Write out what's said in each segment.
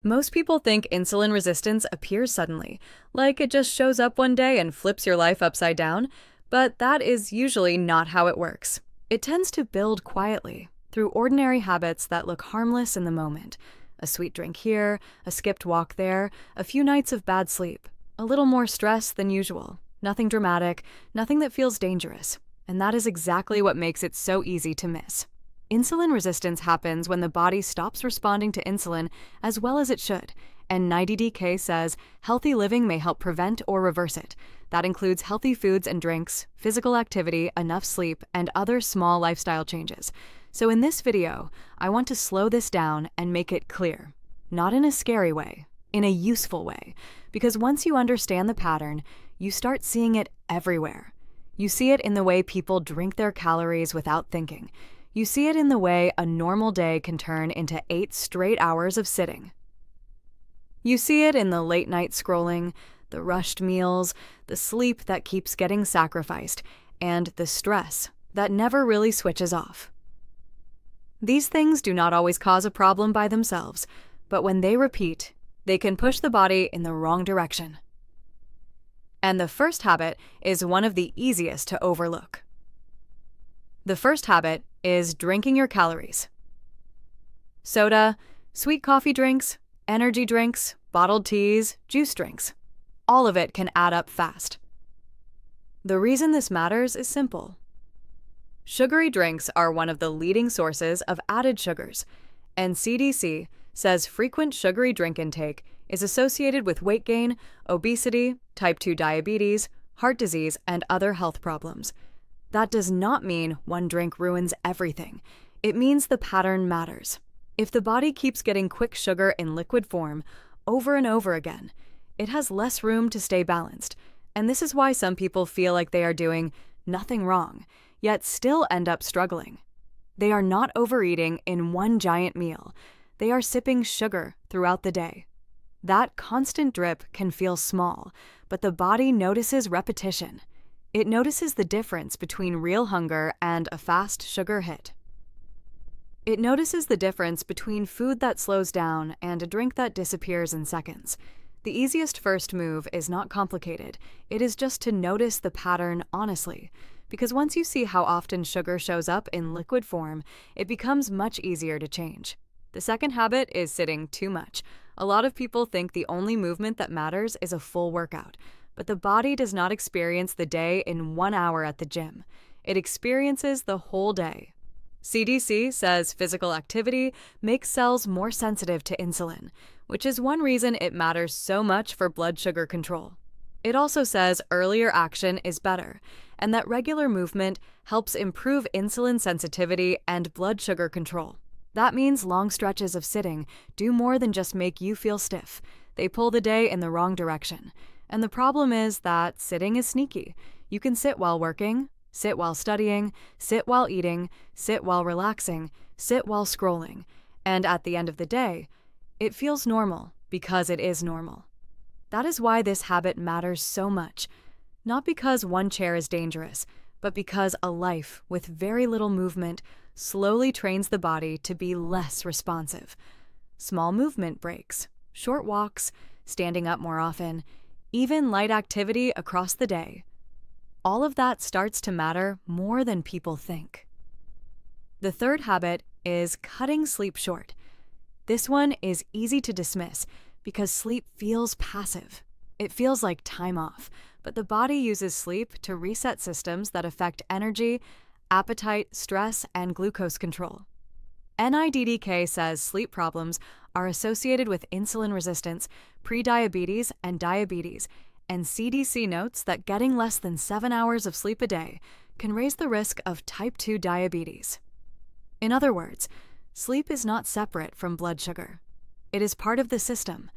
Most people think insulin resistance appears suddenly, like it just shows up one day and flips your life upside down, but that is usually not how it works. It tends to build quietly, through ordinary habits that look harmless in the moment. A sweet drink here, a skipped walk there, a few nights of bad sleep, a little more stress than usual. Nothing dramatic, nothing that feels dangerous. And that is exactly what makes it so easy to miss. Insulin resistance happens when the body stops responding to insulin as well as it should, and 90DK says healthy living may help prevent or reverse it. That includes healthy foods and drinks, physical activity, enough sleep, and other small lifestyle changes. So in this video, I want to slow this down and make it clear. Not in a scary way, in a useful way. Because once you understand the pattern, you start seeing it everywhere. You see it in the way people drink their calories without thinking. You see it in the way a normal day can turn into 8 straight hours of sitting. You see it in the late night scrolling, the rushed meals, the sleep that keeps getting sacrificed, and the stress that never really switches off. These things do not always cause a problem by themselves, but when they repeat, they can push the body in the wrong direction. And the first habit is one of the easiest to overlook. The first habit is drinking your calories. Soda, sweet coffee drinks, energy drinks, bottled teas, juice drinks. All of it can add up fast. The reason this matters is simple. Sugary drinks are one of the leading sources of added sugars, and CDC says frequent sugary drink intake is associated with weight gain, obesity, type 2 diabetes, heart disease, and other health problems. That does not mean one drink ruins everything. It means the pattern matters. If the body keeps getting quick sugar in liquid form over and over again, it has less room to stay balanced. And this is why some people feel like they are doing nothing wrong, yet still end up struggling. They are not overeating in one giant meal. They are sipping sugar throughout the day. That constant drip can feel small, but the body notices repetition. It notices the difference between real hunger and a fast sugar hit. It notices the difference between food that slows down and a drink that disappears in seconds. The easiest first move is not complicated. It is just to notice the pattern honestly. Because once you see how often sugar shows up in liquid form, it becomes much easier to change. The second habit is sitting too much. A lot of people think the only movement that matters is a full workout. But the body does not experience the day in 1 hour at the gym. It experiences the whole day. CDC says physical activity makes cells more sensitive to insulin, which is one reason it matters so much for blood sugar control. It also says earlier action is better, and that regular movement helps improve insulin sensitivity and blood sugar control. That means long stretches of sitting do more than just make you feel stiff. They pull the day in the wrong direction. And the problem is that sitting is sneaky. You can sit while working, sit while studying, sit while eating, sit while relaxing, sit while scrolling. And at the end of the day, it feels normal because it is normal. That is why this habit matters so much. Not because one chair is dangerous, but because a life with very little movement slowly trains the body to be less responsive. Small movement breaks, short walks, standing up more often, even light activity across the day. All of that starts to matter more than people think. The third habit is cutting sleep short. This one is easy to dismiss because sleep feels passive. It feels like time off, but the body uses sleep to reset systems that affect energy, appetite, stress, and glucose control. NIDDK says sleep problems are associated with insulin resistance, prediabetes, and diabetes, and CDC notes that getting less than 7 hours of sleep a day can raise the risk of type 2 diabetes. In other words, sleep is not separate from blood sugar. It is part of the system.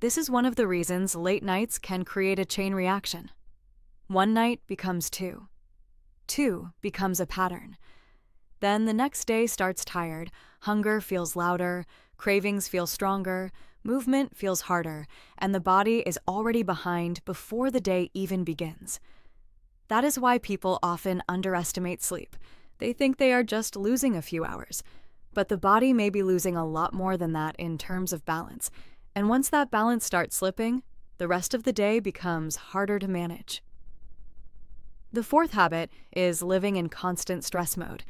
This is one of the reasons late nights can create a chain reaction. One night becomes two. Two becomes a pattern. Then the next day starts tired, hunger feels louder, cravings feel stronger, movement feels harder, and the body is already behind before the day even begins. That is why people often underestimate sleep. They think they are just losing a few hours. But the body may be losing a lot more than that in terms of balance. And once that balance starts slipping, the rest of the day becomes harder to manage. The fourth habit is living in constant stress mode.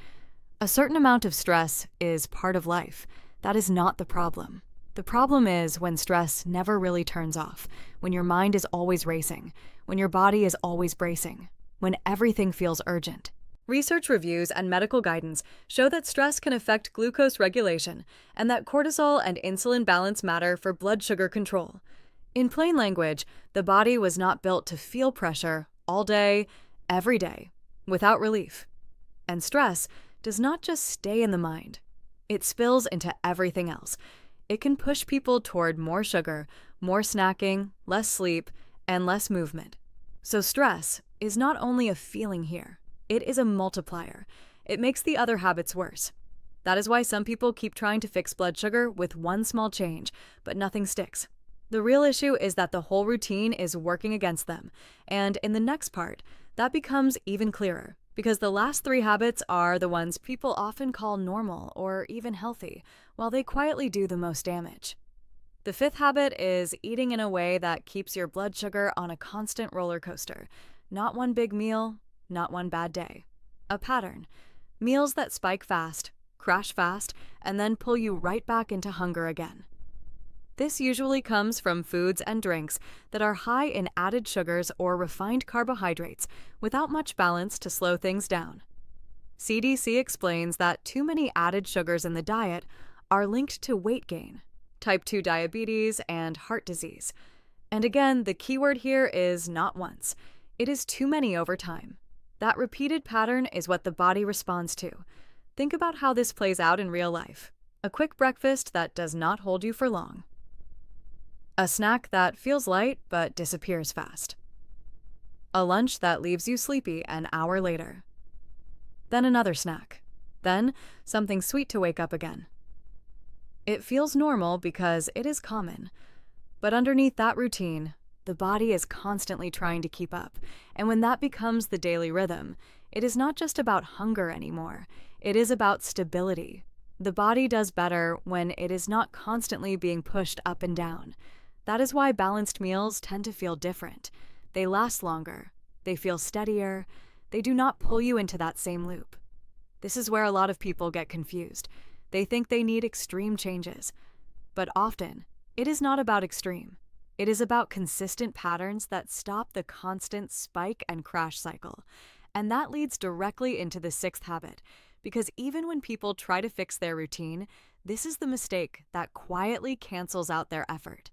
A certain amount of stress is part of life. That is not the problem. The problem is when stress never really turns off, when your mind is always racing, when your body is always bracing, when everything feels urgent. Research reviews and medical guidance show that stress can affect glucose regulation and that cortisol and insulin balance matter for blood sugar control. In plain language, the body was not built to feel pressure all day, every day, without relief. And stress does not just stay in the mind. It spills into everything else. It can push people toward more sugar, more snacking, less sleep, and less movement. So stress is not only a feeling here, it is a multiplier. It makes the other habits worse. That is why some people keep trying to fix blood sugar with one small change, but nothing sticks. The real issue is that the whole routine is working against them, and in the next part, that becomes even clearer, because the last three habits are the ones people often call normal or even healthy, while they quietly do the most damage. The fifth habit is eating in a way that keeps your blood sugar on a constant roller coaster. Not one big meal, not one bad day. A pattern. Meals that spike fast, crash fast, and then pull you right back into hunger again. This usually comes from foods and drinks that are high in added sugars or refined carbohydrates without much balance to slow things down. CDC explains that too many added sugars in the diet are linked to weight gain, type 2 diabetes, and heart disease. And again, the keyword here is not once. It is too many over time. That repeated pattern is what the body responds to. Think about how this plays out in real life. A quick breakfast that does not hold you for long. A snack that feels light but disappears fast. A lunch that leaves you sleepy an hour later. Then another snack. Then something sweet to wake up again. It feels normal because it is common. But underneath that routine, the body is constantly trying to keep up. And when that becomes the daily rhythm, it is not just about hunger anymore. It is about stability. The body does better when it is not constantly being pushed up and down. That is why balanced meals tend to feel different. They last longer. They feel steadier. They do not pull you into that same loop. This is where a lot of people get confused. They think they need extreme changes. But often, it is not about extreme. It is about consistent patterns that stop the constant spike and crash cycle. And that leads directly into the sixth habit, because even when people try to fix their routine, this is the mistake that quietly cancels out their effort.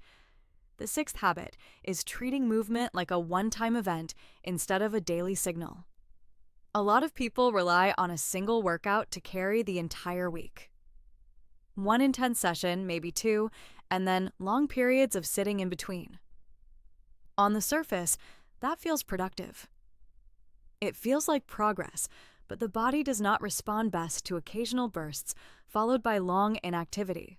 The sixth habit is treating movement like a one-time event instead of a daily signal. A lot of people rely on a single workout to carry the entire week. One intense session, maybe two, and then long periods of sitting in between. On the surface, that feels productive. It feels like progress, but the body does not respond best to occasional bursts followed by long inactivity.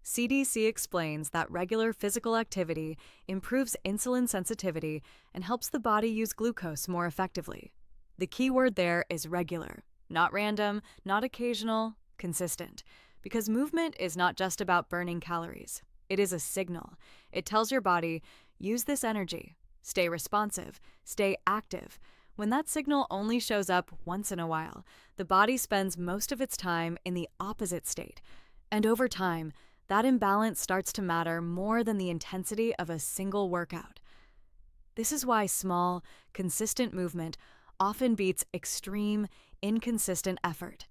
CDC explains that regular physical activity improves insulin sensitivity and helps the body use glucose more effectively. The key word there is regular, not random, not occasional, consistent. Because movement is not just about burning calories. It is a signal. It tells your body, use this energy, stay responsive, stay active. When that signal only shows up once in a while, the body spends most of its time in the opposite state. And over time, that imbalance starts to matter more than the intensity of a single workout. This is why small, consistent movement often beats extreme, inconsistent effort.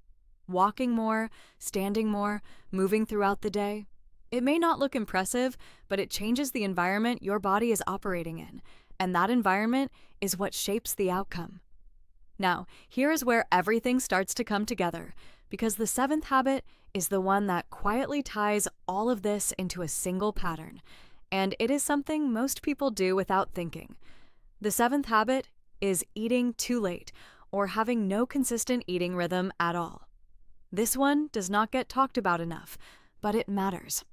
Walking more, standing more, moving throughout the day. It may not look impressive, but it changes the environment your body is operating in, and that environment is what shapes the outcome. Now, here is where everything starts to come together, because the seventh habit is the one that quietly ties all of this into a single pattern, and it is something most people do without thinking. The seventh habit is eating too late, or having no consistent eating rhythm at all. This one does not get talked about enough, but it matters.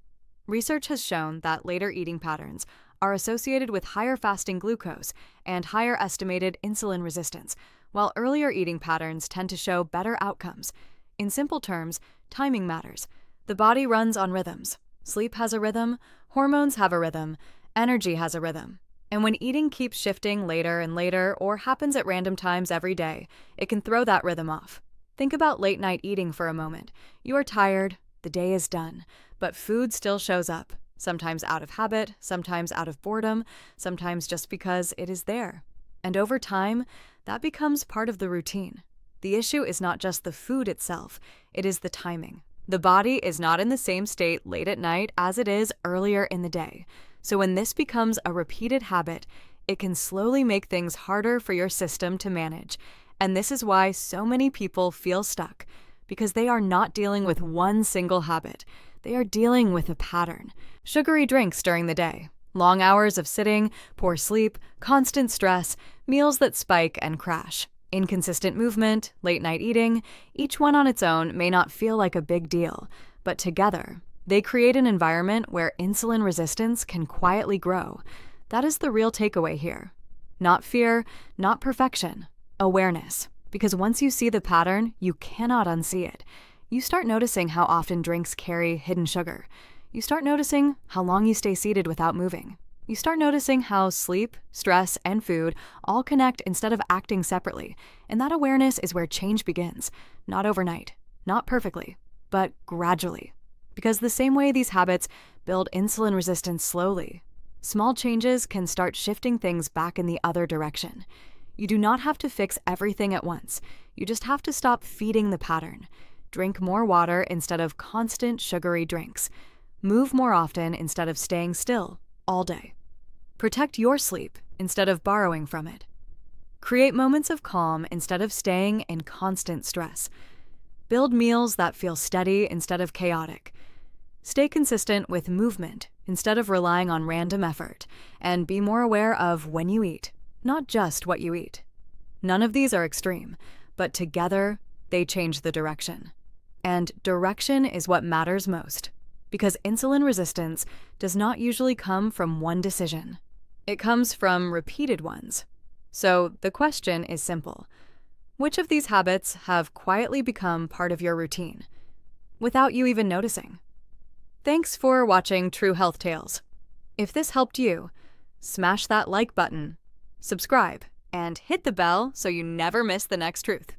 Research has shown that later eating patterns are associated with higher fasting glucose and higher estimated insulin resistance, while earlier eating patterns tend to show better outcomes. In simple terms, Timing matters. The body runs on rhythms. Sleep has a rhythm, hormones have a rhythm, energy has a rhythm. And when eating keeps shifting later and later or happens at random times every day, it can throw that rhythm off. Think about late night eating for a moment. You are tired, the day is done, but food still shows up, sometimes out of habit, sometimes out of boredom, sometimes just because it is there. And over time, that becomes part of the routine. The issue is not just the food itself, it is the timing. The body is not in the same state late at night as it is earlier in the day. So when this becomes a repeated habit, it can slowly make things harder for your system to manage. And this is why so many people feel stuck, because they are not dealing with one single habit. They are dealing with a pattern. Sugary drinks during the day, long hours of sitting, poor sleep, constant stress, meals that spike and crash, inconsistent movement, late night eating. Each one on its own may not feel like a big deal, but together, they create an environment where insulin resistance can quietly grow. That is the real takeaway here. Not fear, not perfection, awareness. Because once you see the pattern, you cannot unsee it. You start noticing how often drinks carry hidden sugar. You start noticing how long you stay seated without moving. You start noticing how sleep, stress, and food all connect instead of acting separately. And that awareness is where change begins. Not overnight, not perfectly, but gradually. Because the same way these habits build insulin resistance slowly, small changes can start shifting things back in the other direction. You do not have to fix everything at once. You just have to stop feeding the pattern. Drink more water instead of constant sugary drinks. Move more often instead of staying still all day. Protect your sleep instead of borrowing from it. Create moments of calm instead of staying in constant stress. Build meals that feel steady instead of chaotic. Stay consistent with movement instead of relying on random effort, and be more aware of when you eat, not just what you eat. None of these are extreme, but together, they change the direction. And direction is what matters most, because insulin resistance does not usually come from one decision. It comes from repeated ones. So the question is simple. Which of these habits have quietly become part of your routine, without you even noticing? Thanks for watching True Health Tales. If this helped you, smash that like button, subscribe, and hit the bell so you never miss the next truth.